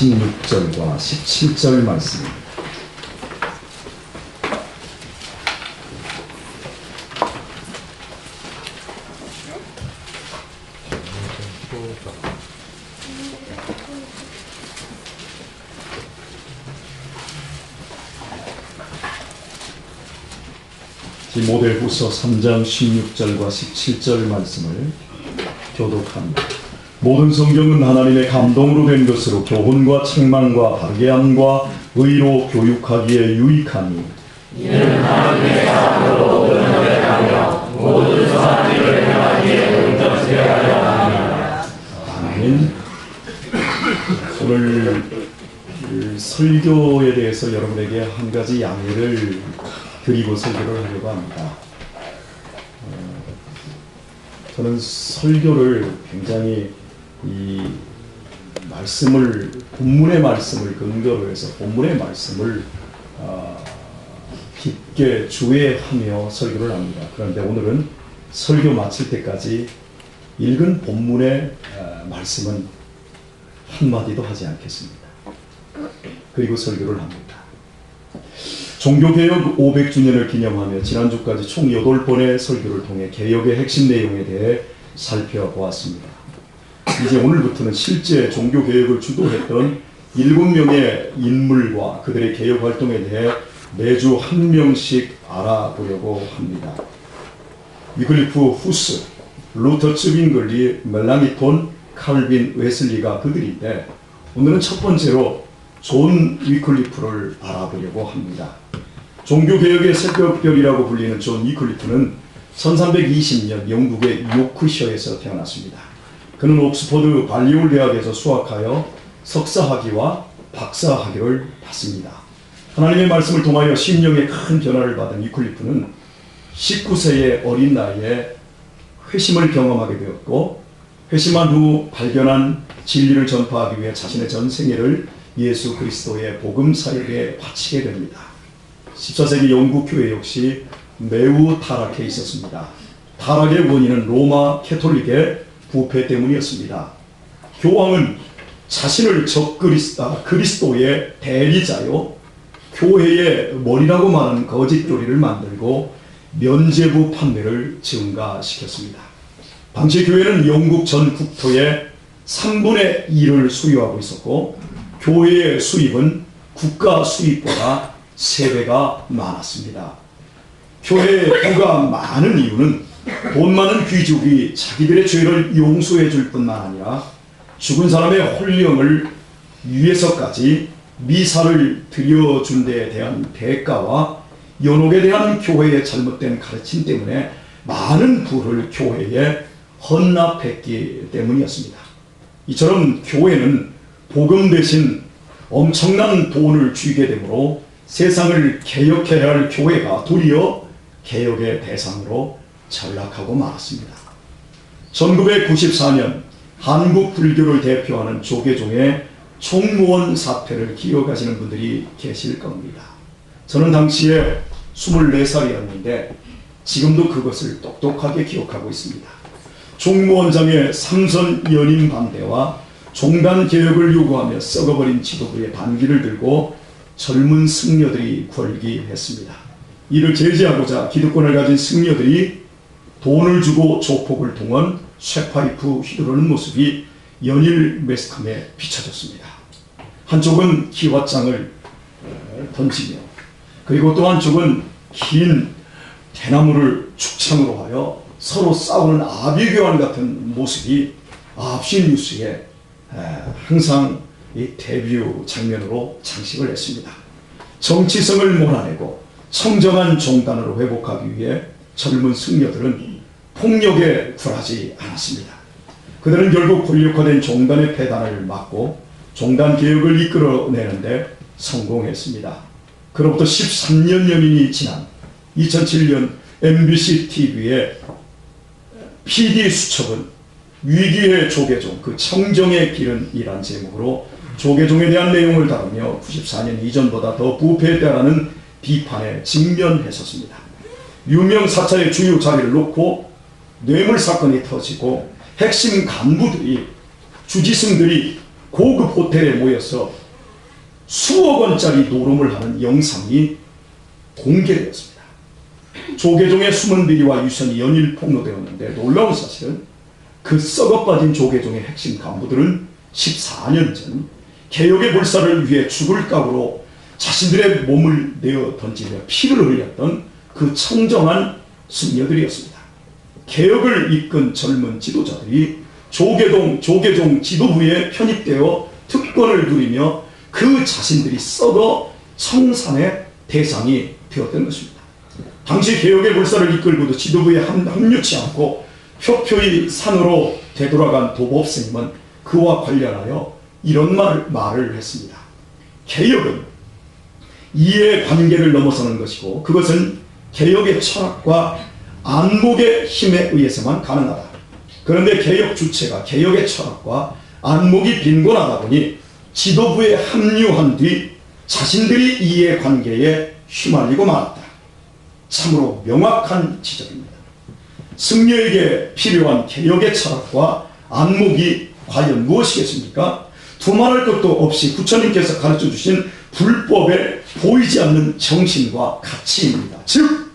16절과 17절 말씀입니다. 디모데후서 3장 16절과 17절 말씀을 교독합니다. 모든 성경은 하나님의 감동으로 된 것으로 교훈과 책망과 바르게 함과 의로 교육하기에 유익하니 이는 하나님의 사랑으로 은혜를 하며 모든 선한 일을 행하기에 온전케 하려 합니다. 아멘. 오늘 설교에 대해서 여러분에게 한 가지 양해를 드리고 설교를 하려고 합니다. 저는 설교를 굉장히 이 말씀을 본문의 말씀을 근거로 해서 본문의 말씀을 깊게 주의하며 설교를 합니다. 그런데 오늘은 설교 마칠 때까지 읽은 본문의 말씀은 한마디도 하지 않겠습니다. 그리고 설교를 합니다. 종교개혁 500주년을 기념하며 지난주까지 총 8번의 설교를 통해 개혁의 핵심 내용에 대해 살펴보았습니다. 이제 오늘부터는 실제 종교개혁을 주도했던 7명의 인물과 그들의 개혁 활동에 대해 매주 한 명씩 알아보려고 합니다. 위클리프, 후스, 루터, 츠빙글리, 멜랑이톤, 칼빈, 웨슬리가 그들인데 오늘은 첫 번째로 존 위클리프를 알아보려고 합니다. 종교개혁의 새벽별이라고 불리는 존 위클리프는 1320년 영국의 요크셔에서 태어났습니다. 그는 옥스퍼드 발리올 대학에서 수학하여 석사학위와 박사학위를 받습니다. 하나님의 말씀을 통하여 심령의 큰 변화를 받은 위클리프는 19세의 어린 나이에 회심을 경험하게 되었고 회심한 후 발견한 진리를 전파하기 위해 자신의 전 생애를 예수 그리스도의 복음 사역에 바치게 됩니다. 14세기 영국 교회 역시 매우 타락해 있었습니다. 타락의 원인은 로마 캐톨릭의 부패 때문이었습니다. 교황은 자신을 그리스도의 대리자요 교회의 머리라고 말하는 거짓 교리를 만들고 면죄부 판매를 증가시켰습니다. 당시 교회는 영국 전 국토의 3분의 1을 수요하고 있었고 교회의 수입은 국가 수입보다 3배가 많았습니다. 교회의 부가 많은 이유는 돈 많은 귀족이 자기들의 죄를 용서해 줄 뿐만 아니라 죽은 사람의 혼령을 위해서까지 미사를 드려준 데에 대한 대가와 연옥에 대한 교회의 잘못된 가르침 때문에 많은 부를 교회에 헌납했기 때문이었습니다. 이처럼 교회는 복음 대신 엄청난 돈을 쥐게 되므로 세상을 개혁해야 할 교회가 도리어 개혁의 대상으로 전락하고 말았습니다. 1994년 한국 불교를 대표하는 조계종의 총무원 사태를 기억하시는 분들이 계실 겁니다. 저는 당시에 24살이었는데 지금도 그것을 똑똑하게 기억하고 있습니다. 총무원장의 삼선 연임 반대와 종단 개혁을 요구하며 썩어버린 지도부의 반기를 들고 젊은 승려들이 걸기했습니다. 이를 제지하고자 기득권을 가진 승려들이 돈을 주고 조폭을 동원 쇠파이프 휘두르는 모습이 연일 매스컴에 비춰졌습니다. 한쪽은 기왓장을 던지며 그리고 또 한쪽은 긴 대나무를 축창으로 하여 서로 싸우는 아비규환 같은 모습이 압시 뉴스에 항상 이 데뷔 장면으로 장식을 했습니다. 정치성을 몰아내고 청정한 종단으로 회복하기 위해 젊은 승려들은 폭력에 굴하지 않았습니다. 그들은 결국 권력화된 종단의 폐단을 막고 종단 개혁을 이끌어내는데 성공했습니다. 그로부터 13년 여민이 지난 2007년 MBC TV의 PD 수첩은 위기의 조계종, 그 청정의 길은 이란 제목으로 조계종에 대한 내용을 다루며 94년 이전보다 더 부패했다라는 비판에 직면했었습니다. 유명 사찰의 주요 자리를 놓고 뇌물 사건이 터지고 핵심 간부들이 주지승들이 고급 호텔에 모여서 수억 원짜리 노름을 하는 영상이 공개되었습니다. 조계종의 숨은 비리와 유선이 연일 폭로되었는데 놀라운 사실은 그 썩어빠진 조계종의 핵심 간부들은 14년 전 개혁의 불사를 위해 죽을 각오로 자신들의 몸을 내어 던지며 피를 흘렸던 그 청정한 승려들이었습니다. 개혁을 이끈 젊은 지도자들이 조계종 지도부에 편입되어 특권을 누리며 그 자신들이 썩어 청산의 대상이 되었던 것입니다. 당시 개혁의 불사를 이끌고도 지도부에 합류치 않고 표표히 산으로 되돌아간 도법스님은 그와 관련하여 이런 말을 했습니다. 개혁은 이해관계를 넘어서는 것이고 그것은 개혁의 철학과 안목의 힘에 의해서만 가능하다. 그런데 개혁 주체가 개혁의 철학과 안목이 빈곤하다 보니 지도부에 합류한 뒤 자신들이 이해관계에 휘말리고 말았다. 참으로 명확한 지적입니다. 승려에게 필요한 개혁의 철학과 안목이 과연 무엇이겠습니까? 두말할 것도 없이 부처님께서 가르쳐 주신 불법에 보이지 않는 정신과 가치입니다. 즉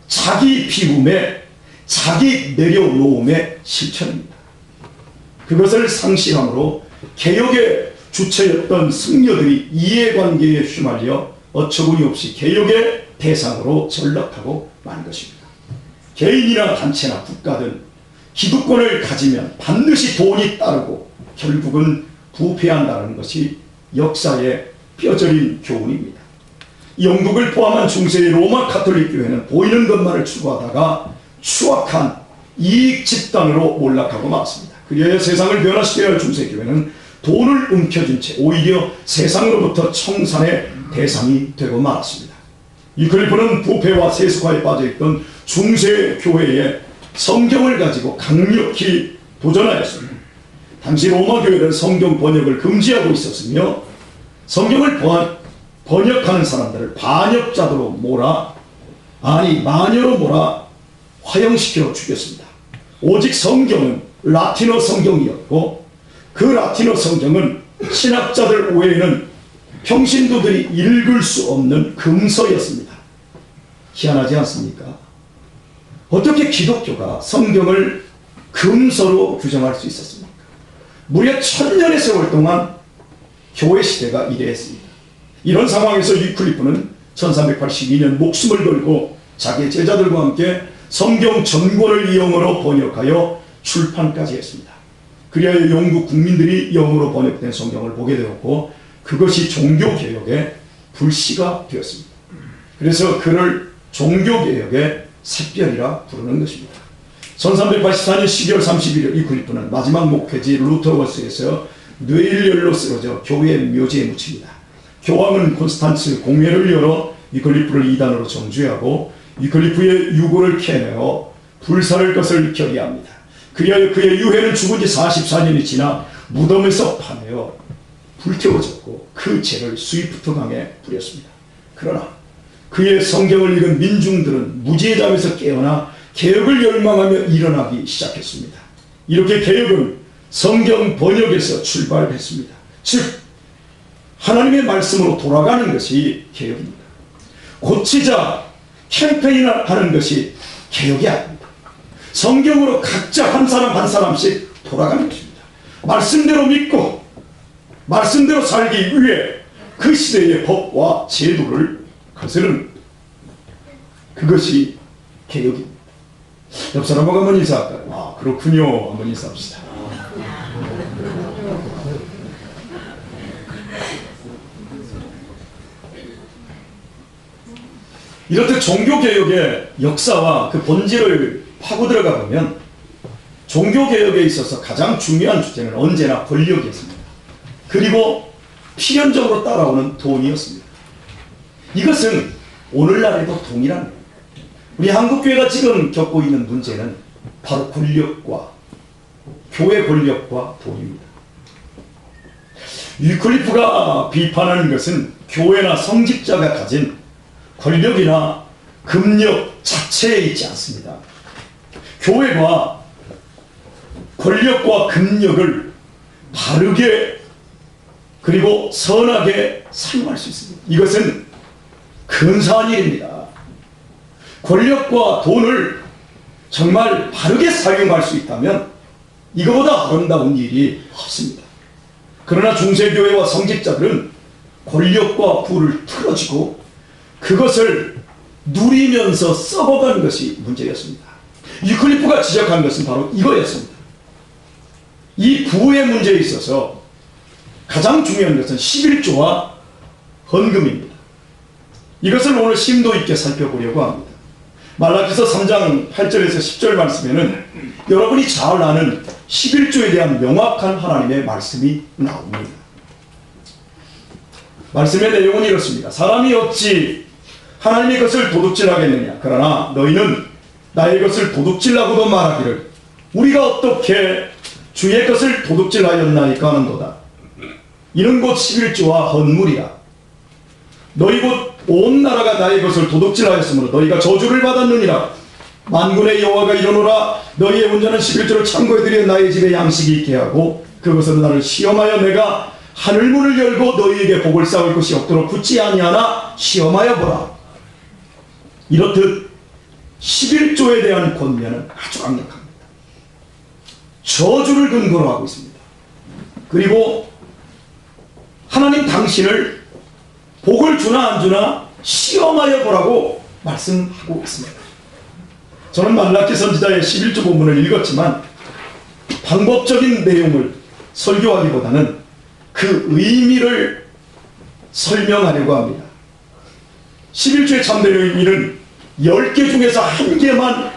자기 비움에 자기 내려놓음의 실천입니다. 그것을 상실함으로 개혁의 주체였던 승려들이 이해관계에 휘말려 어처구니 없이 개혁의 대상으로 전락하고 만 것입니다. 개인이나 단체나 국가든 기득권을 가지면 반드시 돈이 따르고 결국은 부패한다는 것이 역사의 뼈저린 교훈입니다. 영국을 포함한 중세의 로마 가톨릭 교회는 보이는 것만을 추구하다가 추악한 이익 집단으로 몰락하고 말았습니다. 그리하여 세상을 변화시켜야 할 중세교회는 돈을 움켜쥔 채 오히려 세상으로부터 청산의 대상이 되고 말았습니다. 위클리프는 부패와 세속화에 빠져있던 중세교회에 성경을 가지고 강력히 도전하였습니다. 당시 로마 교회는 성경 번역을 금지하고 있었으며 성경을 번역하는 사람들을 반역자들로 마녀로 몰아 화형시켜 죽였습니다. 오직 성경은 라틴어 성경이었고 그 라틴어 성경은 신학자들 외에는 평신도들이 읽을 수 없는 금서였습니다. 희한하지 않습니까? 어떻게 기독교가 성경을 금서로 규정할 수 있었습니까? 무려 1000년의 세월 동안 교회 시대가 이래했습니다. 이런 상황에서 위클리프는 1382년 목숨을 걸고 자기 제자들과 함께 성경 전권을 영어로 번역하여 출판까지 했습니다. 그리하여 영국 국민들이 영어로 번역된 성경을 보게 되었고 그것이 종교개혁의 불씨가 되었습니다. 그래서 그를 종교개혁의 샛별이라 부르는 것입니다. 1384년 12월 31일 위클리프는 마지막 목회지 루터워스에서 뇌일열로 쓰러져 교회의 묘지에 묻힙니다. 교황은 콘스탄츠 공회를 열어 위클리프를 이단으로 정죄하고 위클리프의 유고를 캐내어 불사를 것을 결의합니다. 그리하여 그의 유해는 죽은 지 44년이 지나 무덤에서 파내어 불태워졌고 그 죄를 스위프트 강에 뿌렸습니다. 그러나 그의 성경을 읽은 민중들은 무지의 잠에서 깨어나 개혁을 열망하며 일어나기 시작했습니다. 이렇게 개혁은 성경 번역에서 출발했습니다. 즉 하나님의 말씀으로 돌아가는 것이 개혁입니다. 고치자 캠페인하는 것이 개혁이 아닙니다. 성경으로 각자 한 사람 한 사람씩 돌아가는 것입니다. 말씀대로 믿고 말씀대로 살기 위해 그 시대의 법과 제도를 거스르는 그것이 개혁입니다. 옆 사람하고 한번 인사할까요? 아 그렇군요. 한번 인사합시다. 이렇듯 종교개혁의 역사와 그 본질을 파고 들어가 보면 종교개혁에 있어서 가장 중요한 주제는 언제나 권력이었습니다. 그리고 필연적으로 따라오는 돈이었습니다. 이것은 오늘날에도 동일합니다. 우리 한국교회가 지금 겪고 있는 문제는 바로 권력과 교회 권력과 돈입니다. 위클리프가 비판하는 것은 교회나 성직자가 가진 권력이나 금력 자체에 있지 않습니다. 교회가 권력과 금력을 바르게 그리고 선하게 사용할 수 있습니다. 이것은 근사한 일입니다. 권력과 돈을 정말 바르게 사용할 수 있다면 이거보다 아름다운 일이 없습니다. 그러나 중세교회와 성직자들은 권력과 부를 틀어지고 그것을 누리면서 썩어가는 것이 문제였습니다. 유클리프가 지적한 것은 바로 이거였습니다. 이 부의 문제에 있어서 가장 중요한 것은 11조와 헌금입니다. 이것을 오늘 심도 있게 살펴보려고 합니다. 말라기서 3장 8절에서 10절 말씀에는 여러분이 잘 아는 11조에 대한 명확한 하나님의 말씀이 나옵니다. 말씀의 내용은 이렇습니다. 사람이 어찌 하나님의 것을 도둑질하겠느냐. 그러나 너희는 나의 것을 도둑질하고도 말하기를 우리가 어떻게 주의 것을 도둑질하였나이까 하는도다. 이는 곧 11조와 헌물이라. 너희 곧 온 나라가 나의 것을 도둑질하였으므로 너희가 저주를 받았느니라. 만군의 여호와가 이르노라. 너희의 온전한 11조를 창고에 들여 나의 집에 양식이 있게 하고 그것으로 나를 시험하여 내가 하늘문을 열고 너희에게 복을 쌓을 것이 없도록 붙지 아니하나 시험하여 보라. 이렇듯 11조에 대한 권면은 아주 강력합니다. 저주를 근거로 하고 있습니다. 그리고 하나님 당신을 복을 주나 안 주나 시험하여 보라고 말씀하고 있습니다. 저는 말라기 선지자의 11조 본문을 읽었지만 방법적인 내용을 설교하기보다는 그 의미를 설명하려고 합니다. 11조의 참된 의미는 10개 중에서 1개만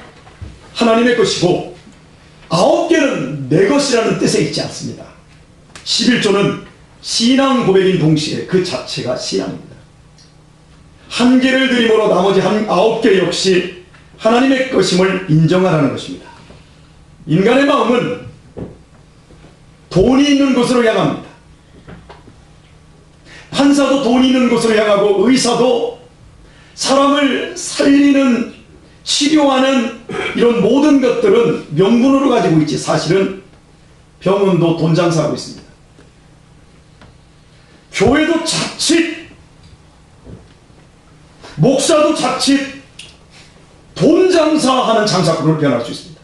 하나님의 것이고 9개는 내 것이라는 뜻에 있지 않습니다. 11조는 신앙 고백인 동시에 그 자체가 신앙입니다. 1개를 드림으로 나머지 9개 역시 하나님의 것임을 인정하라는 것입니다. 인간의 마음은 돈이 있는 곳으로 향합니다. 판사도 돈이 있는 곳으로 향하고 의사도 사람을 살리는 치료하는 이런 모든 것들은 명분으로 가지고 있지 사실은 병원도 돈 장사하고 있습니다. 교회도 자칫 목사도 자칫 돈 장사하는 장사꾼으로 변할 수 있습니다.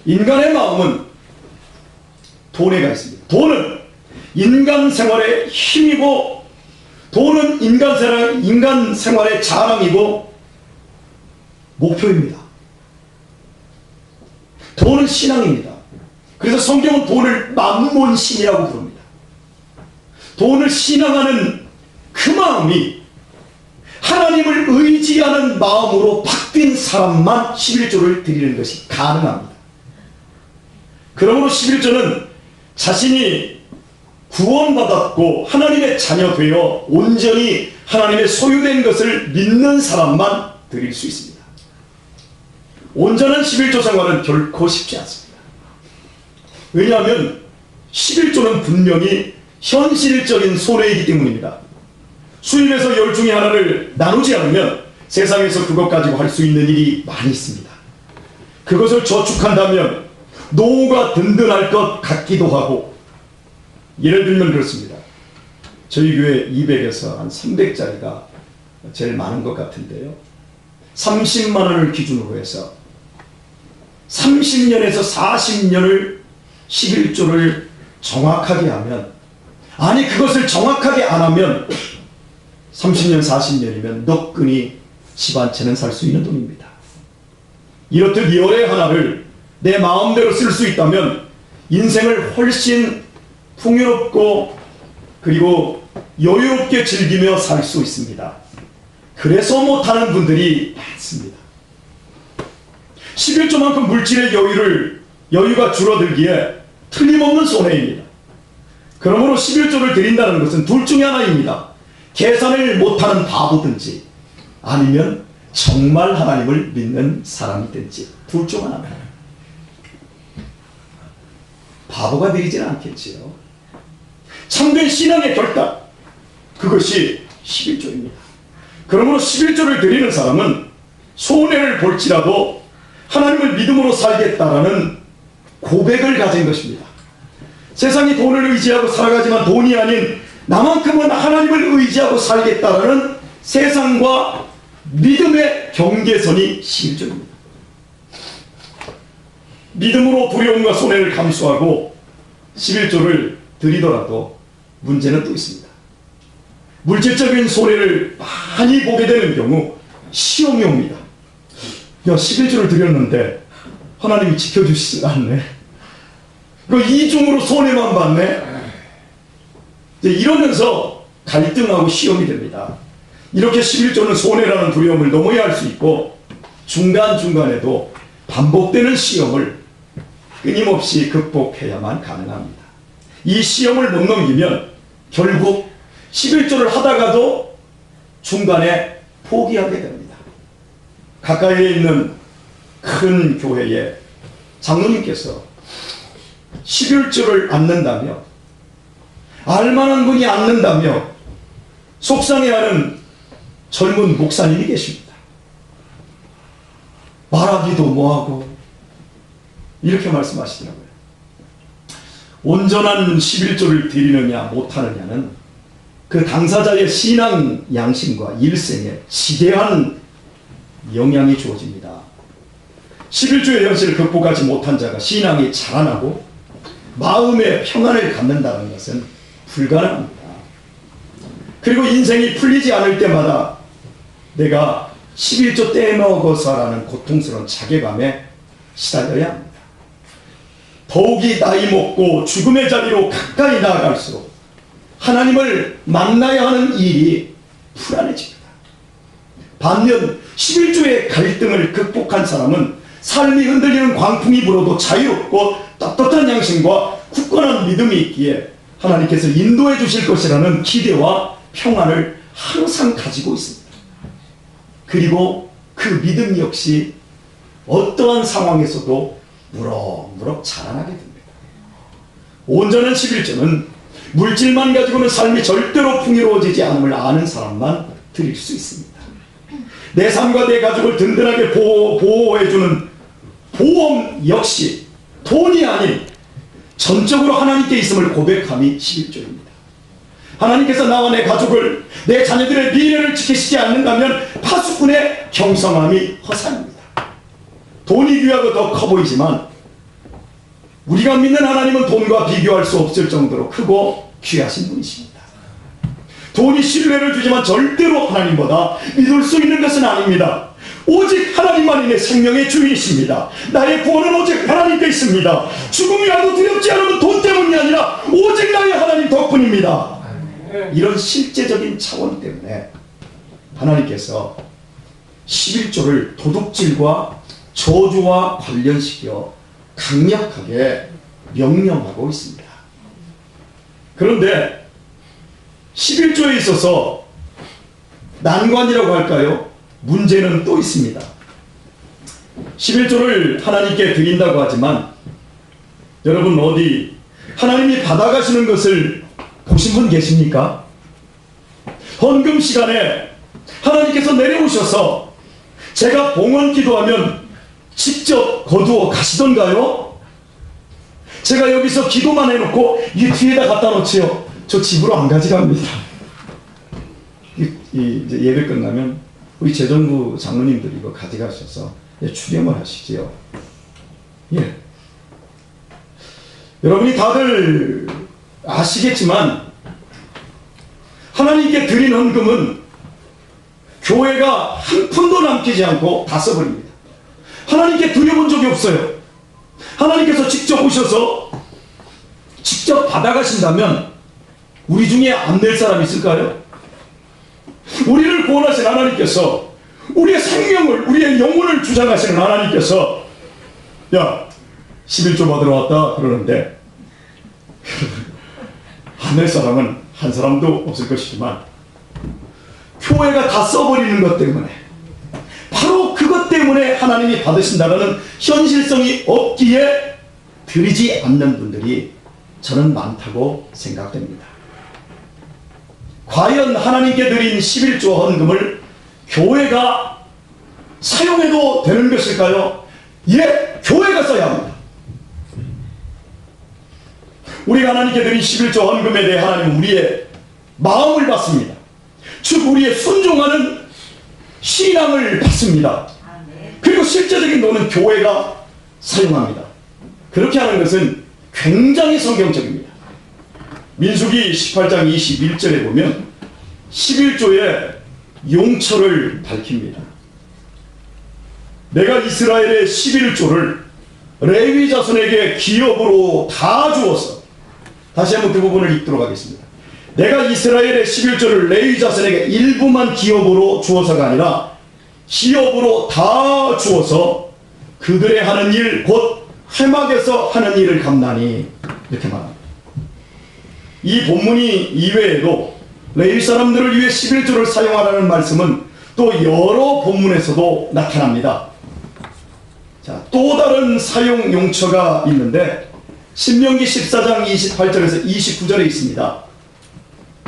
인간의 마음은 돈에 가 있습니다. 돈은 인간 생활의 힘이고 돈은 인간 생활의 자랑이고 목표입니다. 돈은 신앙입니다. 그래서 성경은 돈을 만몬신이라고 부릅니다. 돈을 신앙하는 그 마음이 하나님을 의지하는 마음으로 바뀐 사람만 11조를 드리는 것이 가능합니다. 그러므로 11조는 자신이 구원받았고 하나님의 자녀 되어 온전히 하나님의 소유된 것을 믿는 사람만 드릴 수 있습니다. 온전한 11조 생활은 결코 쉽지 않습니다. 왜냐하면 11조는 분명히 현실적인 손해이기 때문입니다. 수입에서 10 중에 하나를 나누지 않으면 세상에서 그것 가지고 할 수 있는 일이 많이 있습니다. 그것을 저축한다면 노후가 든든할 것 같기도 하고, 예를 들면 그렇습니다. 저희 교회 200에서 한 300짜리가 제일 많은 것 같은데요. 30만 원을 기준으로 해서 30년에서 40년을 11조를 정확하게 하면, 아니 그것을 정확하게 안 하면 30년 40년이면 너끈히 집 한 채는 살 수 있는 돈입니다. 이렇듯 열의 하나를 내 마음대로 쓸 수 있다면 인생을 훨씬 풍요롭고 그리고 여유롭게 즐기며 살 수 있습니다. 그래서 못하는 분들이 많습니다. 11조만큼 물질의 여유가 줄어들기에 틀림없는 손해입니다. 그러므로 11조를 드린다는 것은 둘 중에 하나입니다. 계산을 못하는 바보든지 아니면 정말 하나님을 믿는 사람이든지 둘 중 하나입니다. 바보가 드리지는 않겠지요. 참된 신앙의 결단, 그것이 11조입니다. 그러므로 11조를 드리는 사람은 손해를 볼지라도 하나님을 믿음으로 살겠다라는 고백을 가진 것입니다. 세상이 돈을 의지하고 살아가지만 돈이 아닌 나만큼은 하나님을 의지하고 살겠다라는 세상과 믿음의 경계선이 11조입니다. 믿음으로 두려움과 손해를 감수하고 11조를 드리더라도 문제는 또 있습니다. 물질적인 손해를 많이 보게 되는 경우 시험이 옵니다. 야, 11조를 드렸는데 하나님이 지켜주시지 않네. 그 이중으로 손해만 받네. 이러면서 갈등하고 시험이 됩니다. 이렇게 11조는 손해라는 두려움을 넘어야 할 수 있고 중간중간에도 반복되는 시험을 끊임없이 극복해야만 가능합니다. 이 시험을 못 넘기면 결국 11조를 하다가도 중간에 포기하게 됩니다. 가까이에 있는 큰 교회에 장로님께서 11조를 안는다며 알만한 분이 안는다며 속상해하는 젊은 목사님이 계십니다. 말하기도 뭐하고 이렇게 말씀하시더라고요. 온전한 11조를 드리느냐 못하느냐는 그 당사자의 신앙 양심과 일생에 지대한 영향이 주어집니다. 11조의 현실을 극복하지 못한 자가 신앙이 자라나고 마음의 평안을 갖는다는 것은 불가능합니다. 그리고 인생이 풀리지 않을 때마다 내가 11조 떼먹어서라는 고통스러운 자괴감에 시달려야 합니다. 더욱이 나이 먹고 죽음의 자리로 가까이 나아갈수록 하나님을 만나야 하는 일이 불안해집니다. 반면 11조의 갈등을 극복한 사람은 삶이 흔들리는 광풍이 불어도 자유롭고 떳떳한 양심과 굳건한 믿음이 있기에 하나님께서 인도해 주실 것이라는 기대와 평안을 항상 가지고 있습니다. 그리고 그 믿음 역시 어떠한 상황에서도 무럭무럭 자라나게 됩니다. 온전한 11조는 물질만 가지고는 삶이 절대로 풍요로워지지 않음을 아는 사람만 드릴 수 있습니다. 내 삶과 내 가족을 든든하게 보호해주는 보험 역시 돈이 아닌 전적으로 하나님께 있음을 고백함이 11조입니다. 하나님께서 나와 내 가족을, 내 자녀들의 미래를 지키시지 않는다면 파수꾼의 경성함이 허상입니다. 돈이 귀하고 더 커 보이지만 우리가 믿는 하나님은 돈과 비교할 수 없을 정도로 크고 귀하신 분이십니다. 돈이 신뢰를 주지만 절대로 하나님보다 믿을 수 있는 것은 아닙니다. 오직 하나님만이 내 생명의 주인이십니다. 나의 구원은 오직 하나님께 있습니다. 죽음이 와도 두렵지 않으면 돈 때문이 아니라 오직 나의 하나님 덕분입니다. 이런 실제적인 차원 때문에 하나님께서 11조를 도둑질과 저주와 관련시켜 강력하게 명령하고 있습니다. 그런데 11조에 있어서 난관이라고 할까요? 문제는 또 있습니다. 11조를 하나님께 드린다고 하지만 여러분 어디 하나님이 받아가시는 것을 보신 분 계십니까? 헌금 시간에 하나님께서 내려오셔서 제가 봉헌 기도하면 직접 거두어 가시던가요? 제가 여기서 기도만 해놓고 이 뒤에다 갖다 놓지요. 저 집으로 안 가져갑니다. 이제 예배 끝나면 우리 재정부 장로님들이 이거 가져가셔서 추념을 하시지요. 예. 여러분이 다들 아시겠지만 하나님께 드린 헌금은 교회가 한 푼도 남기지 않고 다 써버립니다. 하나님께 드려본 적이 없어요. 하나님께서 직접 오셔서 직접 받아가신다면 우리 중에 안 낼 사람 있을까요? 우리를 구원하신 하나님께서 우리의 생명을, 우리의 영혼을 주장하시는 하나님께서 야 11조 받으러 왔다 그러는데 안 낼 사람은 한 사람도 없을 것이지만 교회가 다 써버리는 것 때문에 바로 그것 때문에 하나님이 받으신다는 현실성이 없기에 드리지 않는 분들이 저는 많다고 생각됩니다. 과연 하나님께 드린 11조 헌금을 교회가 사용해도 되는 것일까요? 예, 교회가 써야 합니다. 우리가 하나님께 드린 11조 헌금에 대해 하나님은 우리의 마음을 받습니다. 즉 우리의 순종하는 신앙을 받습니다. 그리고 실제적인 돈은 교회가 사용합니다. 그렇게 하는 것은 굉장히 성경적입니다. 민수기 18장 21절에 보면 11조의 용처를 밝힙니다. 내가 이스라엘의 11조를 레위 자손에게 기업으로 다 주어서, 다시 한번 그 부분을 읽도록 하겠습니다. 내가 이스라엘의 11조를 레위 자손에게 일부만 기업으로 주어서가 아니라 기업으로 다 주어서 그들의 하는 일 곧 회막에서 하는 일을 감나니, 이렇게 말합니다. 이 본문이 이외에도 레위 사람들을 위해 11조를 사용하라는 말씀은 또 여러 본문에서도 나타납니다. 자, 또 다른 사용 용처가 있는데 신명기 14장 28절에서 29절에 있습니다.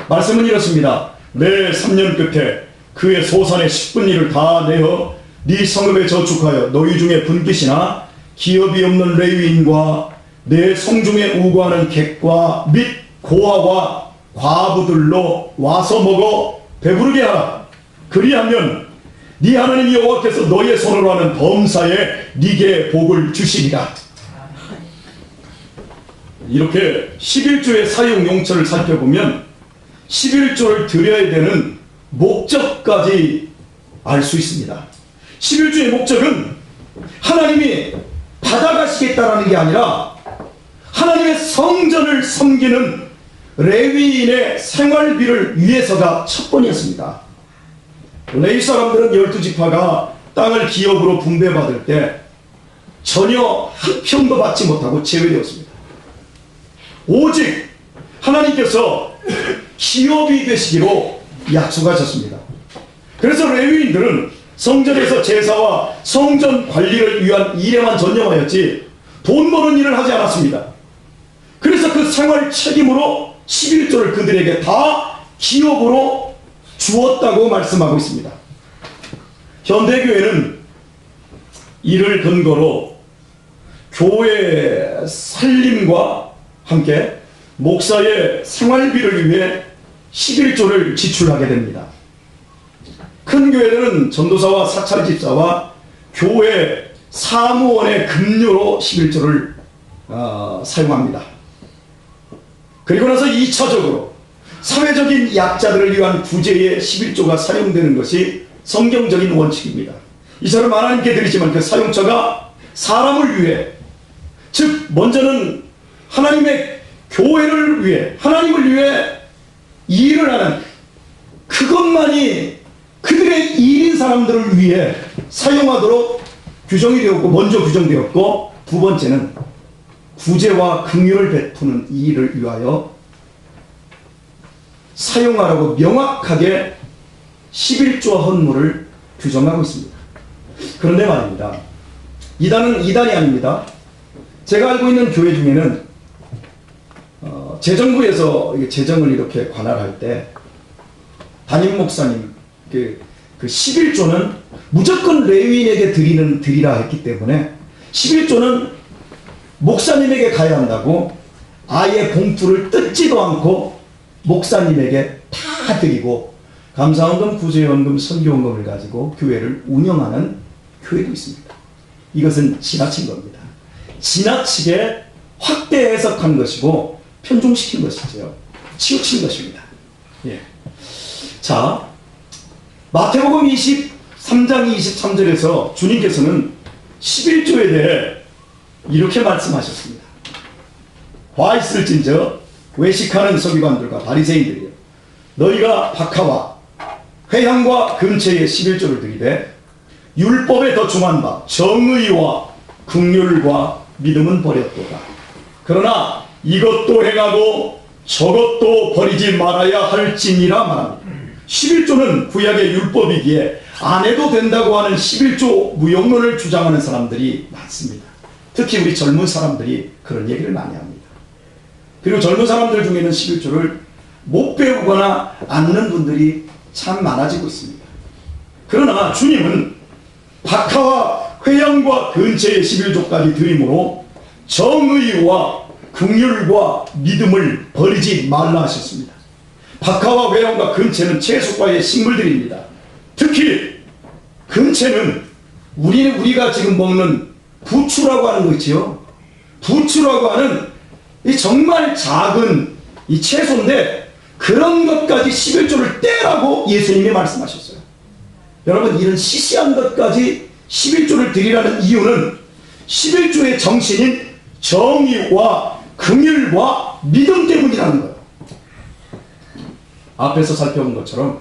말씀은 이렇습니다. 매 3년 끝에 그의 소산의 10분 일을 다 내어 네 성읍에 저축하여 너희 중에 분깃이나 기업이 없는 레위인과 내 성중에 우거하는 객과 및 고아와 과부들로 와서 먹어 배부르게 하라. 그리하면 네 하나님 여호와께서 너의 손으로 하는 범사에 네게 복을 주시리라. 이렇게 11조의 사용 용처를 살펴보면 11조를 드려야 되는 목적까지 알 수 있습니다. 11조의 목적은 하나님이 받아가시겠다라는 게 아니라 하나님의 성전을 섬기는 레위인의 생활비를 위해서가 첫 번이었습니다. 레위 사람들은 12지파가 땅을 기업으로 분배받을 때 전혀 한 평도 받지 못하고 제외되었습니다. 오직 하나님께서 기업이 되시기로 약속하셨습니다. 그래서 레위인들은 성전에서 제사와 성전 관리를 위한 일에만 전념하였지 돈 버는 일을 하지 않았습니다. 그래서 그 생활 책임으로 11조를 그들에게 다 기업으로 주었다고 말씀하고 있습니다. 현대교회는 이를 근거로 교회 살림과 함께 목사의 생활비를 위해 11조를 지출하게 됩니다. 큰 교회들은 전도사와 사찰집사와 교회 사무원의 급료로 11조를 사용합니다. 그리고 나서 2차적으로 사회적인 약자들을 위한 구제에 11조가 사용되는 것이 성경적인 원칙입니다. 이처럼 하나님께 드리지만 그 사용처가 사람을 위해, 즉 먼저는 하나님의 교회를 위해, 하나님을 위해 일을 하는 그것만이 그들의 일인 사람들을 위해 사용하도록 규정이 되었고, 먼저 규정되었고, 두 번째는 구제와 긍휼을 베푸는 이 일을 위하여 사용하라고 명확하게 11조 헌물을 규정하고 있습니다. 그런데 말입니다. 이단은 이단이 아닙니다. 제가 알고 있는 교회 중에는 재정부에서 재정을 이렇게 관할할 때 담임 목사님 그 11조는 무조건 레위인에게 드리라 했기 때문에 11조는 목사님에게 가야 한다고 아예 봉투를 뜯지도 않고 목사님에게 다 드리고 감사헌금, 구제헌금, 선교헌금을 가지고 교회를 운영하는 교회도 있습니다. 이것은 지나친 겁니다. 지나치게 확대 해석한 것이고 편중시킨 것이죠. 치우친 것입니다. 예. 자, 마태복음 23장 23절에서 주님께서는 11조에 대해 이렇게 말씀하셨습니다. 화 있을진저 외식하는 서기관들과 바리새인들이여, 너희가 박하와 회향과 금채의 11조를 드리되 율법에 더 중한 바 정의와 긍휼과 믿음은 버렸도다. 그러나 이것도 행하고 저것도 버리지 말아야 할지니라 말합니다. 11조는 구약의 율법이기에 안 해도 된다고 하는 11조 무용론을 주장하는 사람들이 많습니다. 특히 우리 젊은 사람들이 그런 얘기를 많이 합니다. 그리고 젊은 사람들 중에는 11조를 못 배우거나 않는 분들이 참 많아지고 있습니다. 그러나 주님은 박하와 회양과 근처의 11조까지 드림으로 정의와 긍휼과 믿음을 버리지 말라 하셨습니다. 박하와 외양과 근채는 채소과의 식물들입니다. 특히 근채는 우리가 지금 먹는 부추라고 하는 거 있지요. 부추라고 하는 이 정말 작은 이 채소인데 그런 것까지 11조를 떼라고 예수님이 말씀하셨어요. 여러분, 이런 시시한 것까지 11조를 드리라는 이유는 11조의 정신인 정의와 긍휼과 믿음 때문이라는 거예요. 앞에서 살펴본 것처럼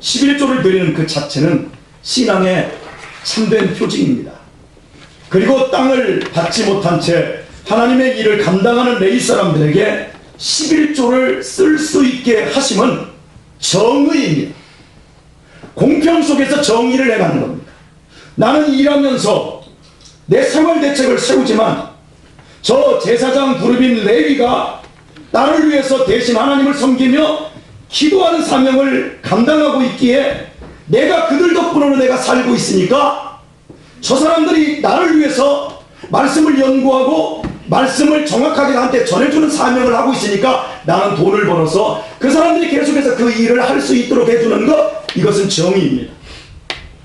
11조를 드리는 그 자체는 신앙의 참된 표징입니다. 그리고 땅을 받지 못한 채 하나님의 일을 감당하는 레위 사람들에게 11조를 쓸 수 있게 하심은 정의입니다. 공평 속에서 정의를 행하는 겁니다. 나는 일하면서 내 생활 대책을 세우지만 저 제사장 부르빈 레위가 나를 위해서 대신 하나님을 섬기며 기도하는 사명을 감당하고 있기에 내가 그들 덕분으로 내가 살고 있으니까 저 사람들이 나를 위해서 말씀을 연구하고 말씀을 정확하게 나한테 전해주는 사명을 하고 있으니까 나는 돈을 벌어서 그 사람들이 계속해서 그 일을 할 수 있도록 해주는 것, 이것은 정의입니다.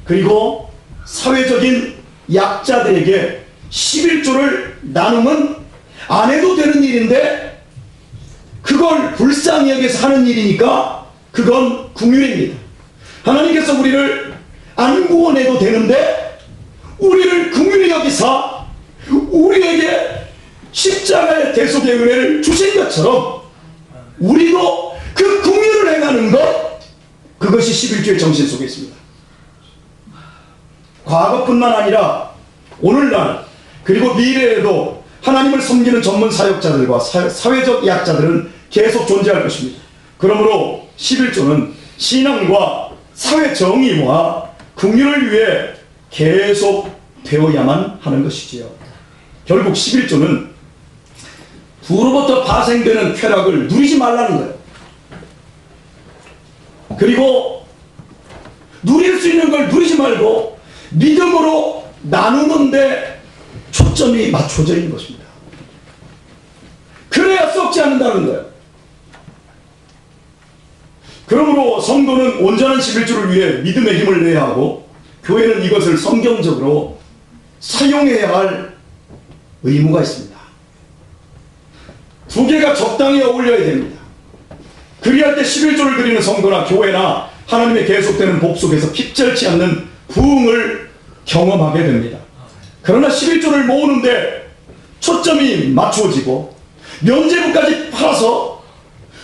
그리고 사회적인 약자들에게 11조를 나누면 안 해도 되는 일인데 그걸 불쌍히 여기서 하는 일이니까 그건 긍휼입니다. 하나님께서 우리를 안 구원해도 되는데 우리를 긍휼히 여기사 우리에게 십자가의 대속의 은혜를 주신 것처럼 우리도 그 긍휼을 행하는 것, 그것이 11조의 정신 속에 있습니다. 과거뿐만 아니라 오늘날 그리고 미래에도 하나님을 섬기는 전문 사역자들과 사회적 약자들은 계속 존재할 것입니다. 그러므로 11조는 신앙과 사회 정의와 긍휼을 위해 계속 되어야만 하는 것이지요. 결국 11조는 부로부터 파생되는 쾌락을 누리지 말라는 거예요. 그리고 누릴 수 있는 걸 누리지 말고 믿음으로 나누는데 초점이 맞춰져 있는 것입니다. 그래야 썩지 않는다는 거예요. 그러므로 성도는 온전한 11조를 위해 믿음의 힘을 내야 하고 교회는 이것을 성경적으로 사용해야 할 의무가 있습니다. 두 개가 적당히 어울려야 됩니다. 그리할 때 11조를 드리는 성도나 교회나 하나님의 계속되는 복 속에서 핍절치 않는 부흥을 경험하게 됩니다. 그러나 11조를 모으는데 초점이 맞추어지고 면죄부까지 팔아서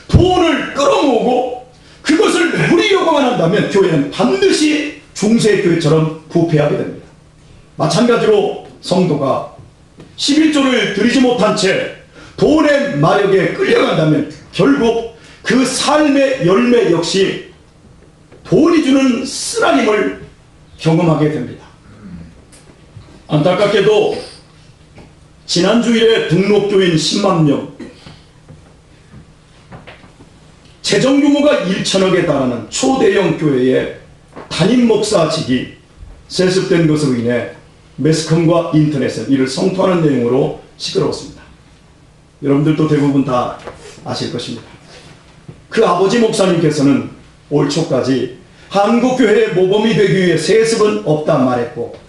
돈을 끌어모으고 그것을 누리려고만 한다면 교회는 반드시 중세 교회처럼 부패하게 됩니다. 마찬가지로 성도가 11조를 드리지 못한 채 돈의 마력에 끌려간다면 결국 그 삶의 열매 역시 돈이 주는 쓰라림을 경험하게 됩니다. 안타깝게도 지난 주일에 등록교인 10만 명, 재정 규모가 1천억에 달하는 초대형 교회의 담임 목사직이 세습된 것으로 인해 매스컴과 인터넷은 이를 성토하는 내용으로 시끄러웠습니다. 여러분들도 대부분 다 아실 것입니다. 그 아버지 목사님께서는 올 초까지 한국교회의 모범이 되기 위해 세습은 없다 말했고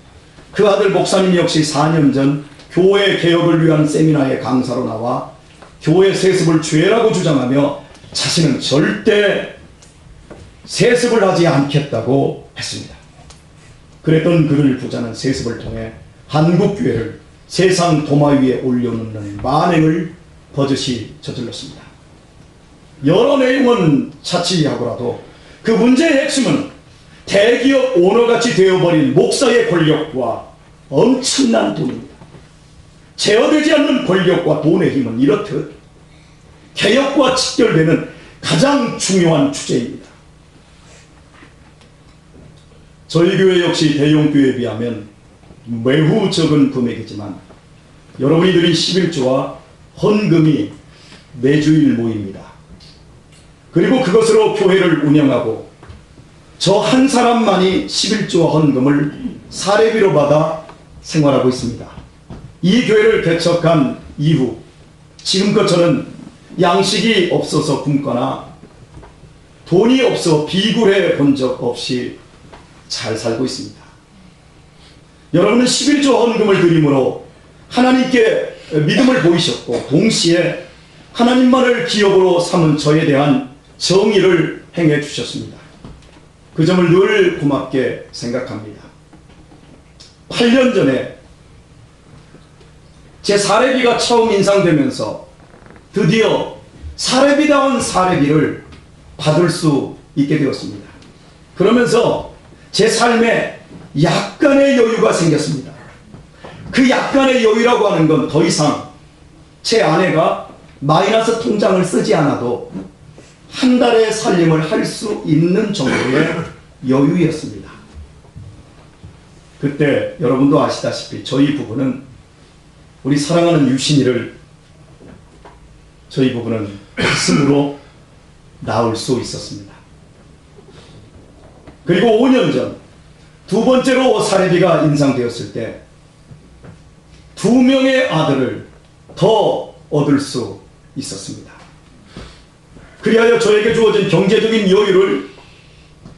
그 아들 목사님 역시 4년 전 교회 개혁을 위한 세미나의 강사로 나와 교회 세습을 죄라고 주장하며 자신은 절대 세습을 하지 않겠다고 했습니다. 그랬던 그를 부자는 세습을 통해 한국교회를 세상 도마 위에 올려놓는 만행을 버젓이 저질렀습니다. 여러 내용은 차치하고라도 그 문제의 핵심은 대기업 오너같이 되어버린 목사의 권력과 엄청난 돈입니다. 제어되지 않는 권력과 돈의 힘은 이렇듯 개혁과 직결되는 가장 중요한 주제입니다. 저희 교회 역시 대형 교회에 비하면 매우 적은 금액이지만 여러분이 드린 11조와 헌금이 매주일 모입니다. 그리고 그것으로 교회를 운영하고 저 한 사람만이 11조와 헌금을 사례비로 받아 생활하고 있습니다. 이 교회를 개척한 이후 지금껏 저는 양식이 없어서 굶거나 돈이 없어 비굴해 본 적 없이 잘 살고 있습니다. 여러분은 11조 헌금을 드림으로 하나님께 믿음을 보이셨고 동시에 하나님만을 기업으로 삼은 저에 대한 정의를 행해 주셨습니다. 그 점을 늘 고맙게 생각합니다. 8년 전에 제 사례비가 처음 인상되면서 드디어 사례비다운 사례비를 받을 수 있게 되었습니다. 그러면서 제 삶에 약간의 여유가 생겼습니다. 그 약간의 여유라고 하는 건 더 이상 제 아내가 마이너스 통장을 쓰지 않아도 한 달의 살림을 할 수 있는 정도의 여유였습니다. 그때 여러분도 아시다시피 저희 부부는 우리 사랑하는 유신이를 저희 부부는 가슴으로 낳을 수 있었습니다. 그리고 5년 전 두 번째로 사례비가 인상되었을 때 2명의 아들을 더 얻을 수 있었습니다. 그리하여 저에게 주어진 경제적인 여유를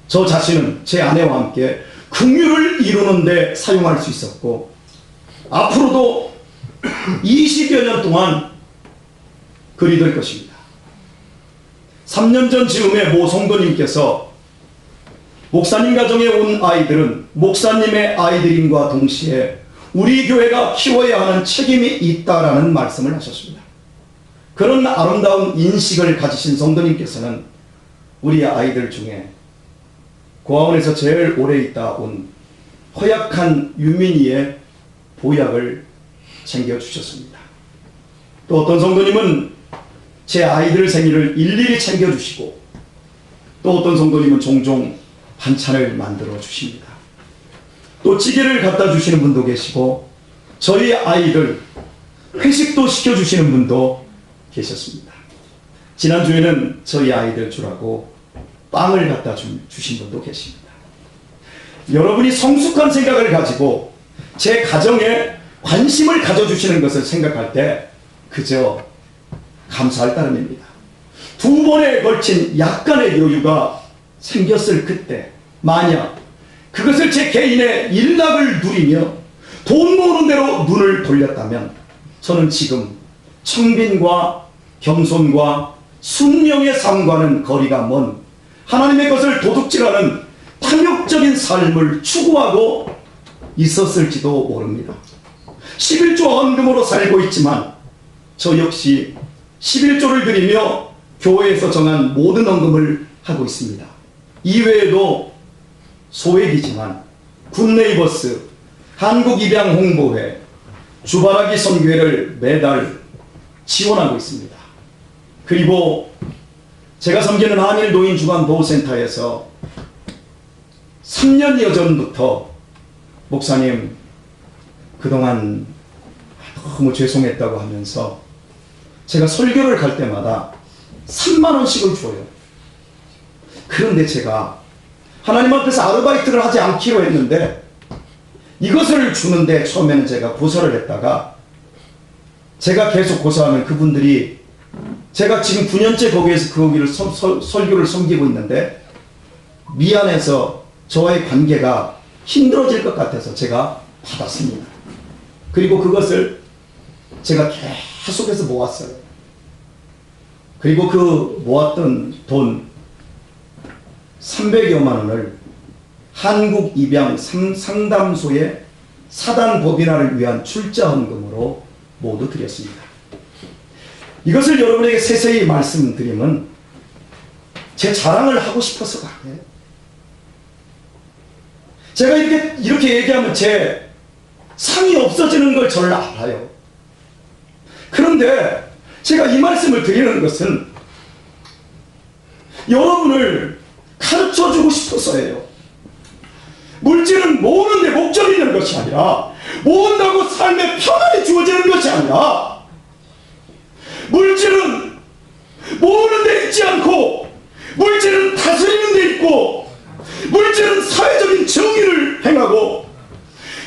저 자신은 제 아내와 함께 긍휼을 이루는 데 사용할 수 있었고 앞으로도 20여 년 동안 그리 될 것입니다. 3년 전 즈음에 모 성도님께서 목사님 가정에 온 아이들은 목사님의 아이들임과 동시에 우리 교회가 키워야 하는 책임이 있다라는 말씀을 하셨습니다. 그런 아름다운 인식을 가지신 성도님께서는 우리 아이들 중에 고아원에서 제일 오래 있다 온 허약한 유민이의 보약을 챙겨주셨습니다. 또 어떤 성도님은 제 아이들 생일을 일일이 챙겨주시고 또 어떤 성도님은 종종 반찬을 만들어 주십니다. 또 찌개를 갖다 주시는 분도 계시고 저희 아이들 회식도 시켜주시는 분도 계셨습니다. 지난주에는 저희 아이들 주라고 빵을 갖다 주신 분도 계십니다. 여러분이 성숙한 생각을 가지고 제 가정에 관심을 가져주시는 것을 생각할 때 그저 감사할 따름입니다. 2번에 걸친 약간의 여유가 생겼을 그때 만약 그것을 제 개인의 일락을 누리며 돈 모으는 대로 눈을 돌렸다면 저는 지금 청빈과 겸손과 순명의 삶과는 거리가 먼 하나님의 것을 도둑질하는 탐욕적인 삶을 추구하고 있었을지도 모릅니다. 11조 헌금으로 살고 있지만 저 역시 11조를 드리며 교회에서 정한 모든 헌금을 하고 있습니다. 이외에도 소액이지만 굿네이버스, 한국입양홍보회, 주바라기 선교회를 매달 지원하고 있습니다. 그리고 제가 섬기는 한일 노인 주간 보호센터에서 3년여 전부터 목사님 그동안 너무 죄송했다고 하면서 제가 설교를 갈 때마다 3만 원씩을 줘요. 그런데 제가 하나님 앞에서 아르바이트를 하지 않기로 했는데 이것을 주는데 처음에는 제가 고사를 했다가 제가 계속 고사하면 그분들이 제가 지금 9년째 거기를 설교를 섬기고 있는데 미안해서 저와의 관계가 힘들어질 것 같아서 제가 받았습니다. 그리고 그것을 제가 계속해서 모았어요. 그리고 그 모았던 돈 300여만 원을 한국입양 상담소의 사단 법인화를 위한 출자 헌금으로 모두 드렸습니다. 이것을 여러분에게 세세히 말씀드리면 제 자랑을 하고 싶어서가 아니에요. 제가 이렇게 얘기하면 제 상이 없어지는 걸 저를 알아요. 그런데 제가 이 말씀을 드리는 것은 여러분을 가르쳐주고 싶어서예요. 물질은 모으는 데 목적이 있는 것이 아니라 모은다고 삶의 평안이 주어지는 것이 아니라 물질은 모으는 데 있지 않고 물질은 다스리는 데 있고 물질은 사회적인 정의를 행하고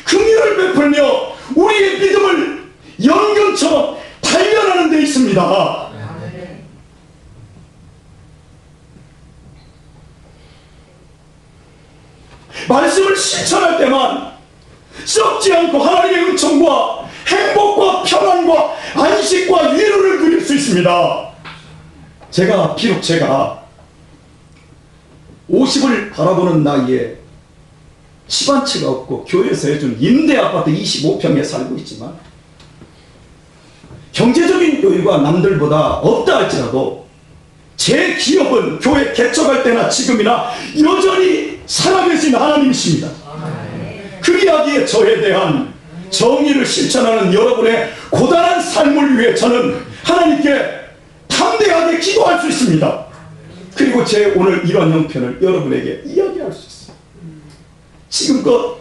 긍휼을 베풀며 우리의 믿음을 연금처럼 단련하는 데 있습니다. 말씀을 실천할 때만 썩지 않고 하나님의 은총과 행복과 평안과 안식과 위로를 누릴 수 있습니다. 비록 제가 50을 바라보는 나이에 집 한 채가 없고 교회에서 해준 임대 아파트 25평에 살고 있지만 경제적인 여유가 남들보다 없다 할지라도 제 기업은 교회 개척할 때나 지금이나 여전히 살아계신 하나님이십니다. 그리하기에 저에 대한 정의를 실천하는 여러분의 고단한 삶을 위해 저는 하나님께 담대하게 기도할 수 있습니다. 그리고 제 오늘 이런 형편을 여러분에게 이야기할 수 있어요. 지금껏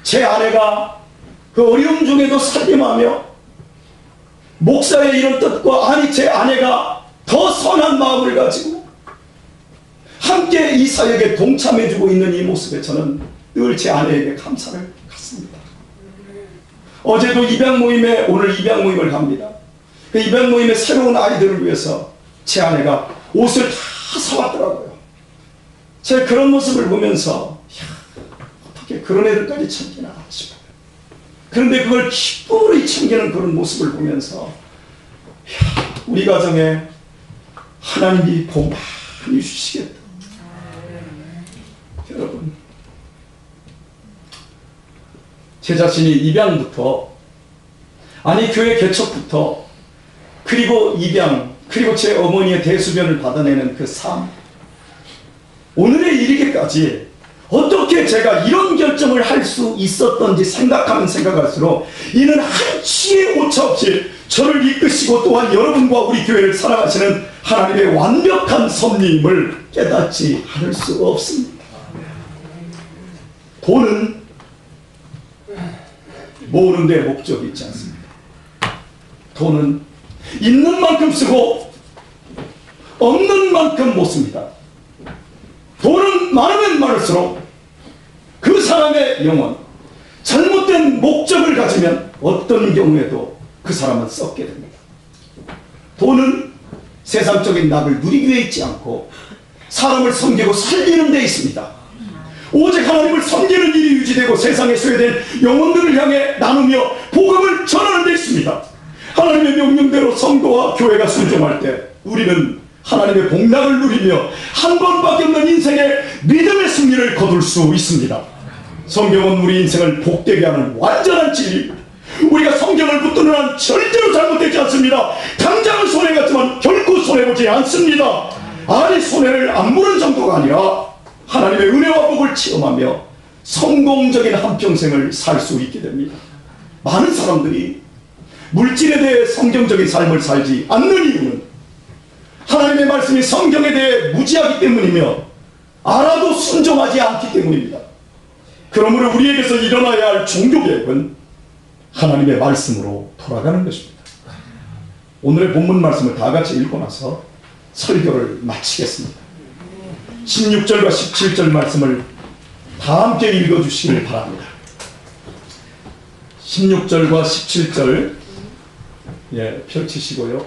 제 아내가 그 어려움 중에도 살림하며 목사의 이런 뜻과 제 아내가 더 선한 마음을 가지고 함께 이 사역에 동참해주고 있는 이 모습에 저는 늘 제 아내에게 감사를 갖습니다. 어제도 오늘 입양 모임을 갑니다. 그 입양 모임의 새로운 아이들을 위해서 제 아내가 옷을 다 사왔더라고요. 제가 그런 모습을 보면서 어떻게 그런 애들까지 챙기나 싶어요. 그런데 그걸 기쁨으로 챙기는 그런 모습을 보면서 우리 가정에 하나님이 복 많이 주시겠다. 여러분, 제 자신이 입양부터 교회 개척부터 그리고 입양 그리고 제 어머니의 대수변을 받아내는 그 삶, 오늘에 이르기까지 어떻게 제가 이런 결정을 할 수 있었던지 생각할수록 이는 한치의 오차 없이 저를 이끄시고 또한 여러분과 우리 교회를 살아가시는 하나님의 완벽한 섭리임을 깨닫지 않을 수 없습니다. 돈은 모으는 데 목적이 있지 않습니다. 돈은 있는 만큼 쓰고 없는 만큼 못 씁니다. 돈은 많으면 많을수록 그 사람의 영혼, 잘못된 목적을 가지면 어떤 경우에도 그 사람은 썩게 됩니다. 돈은 세상적인 낙을 누리기 위해 있지 않고 사람을 섬기고 살리는 데 있습니다. 오직 하나님을 섬기는 일이 유지되고 세상에 소외된 영혼들을 향해 나누며 복음을 전하는 데 있습니다. 하나님의 명령대로 성도와 교회가 순종할 때 우리는 하나님의 복락을 누리며 한 번밖에 없는 인생의 믿음의 승리를 거둘 수 있습니다. 성경은 우리 인생을 복되게 하는 완전한 진리입니다. 우리가 성경을 붙드는 한 절대로 잘못되지 않습니다. 당장은 손해갔지만 결코 손해보지 않습니다. 손해를 안 보는 정도가 아니라 하나님의 은혜와 복을 체험하며 성공적인 한평생을 살 수 있게 됩니다. 많은 사람들이 물질에 대해 성경적인 삶을 살지 않는 이유는 하나님의 말씀이 성경에 대해 무지하기 때문이며 알아도 순종하지 않기 때문입니다. 그러므로 우리에게서 일어나야 할 종교개혁은 하나님의 말씀으로 돌아가는 것입니다. 오늘의 본문 말씀을 다 같이 읽고 나서 설교를 마치겠습니다. 16절과 17절 말씀을 다 함께 읽어주시길 바랍니다. 16절과 17절 펼치시고요.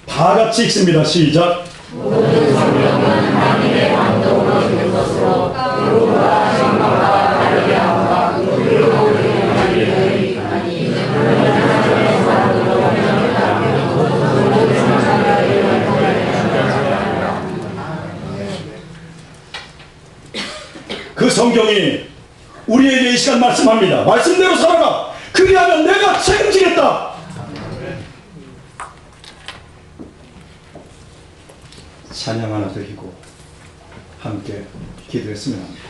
다 같이 읽습니다. 시작. 모든 성경은 하나님의 감동으로 된 것으로 누구가 생각과 다르게 함과 우리로 우리의 일이 아니 하나님의 사람으로 변형했다. 모든 성사들을 변형했다. 그 성경이 우리에게 이 시간 말씀합니다. 말씀대로 살아가. 그리하면 내가 책임지겠다. 찬양 하나 드리고 함께 기도했으면 합니다.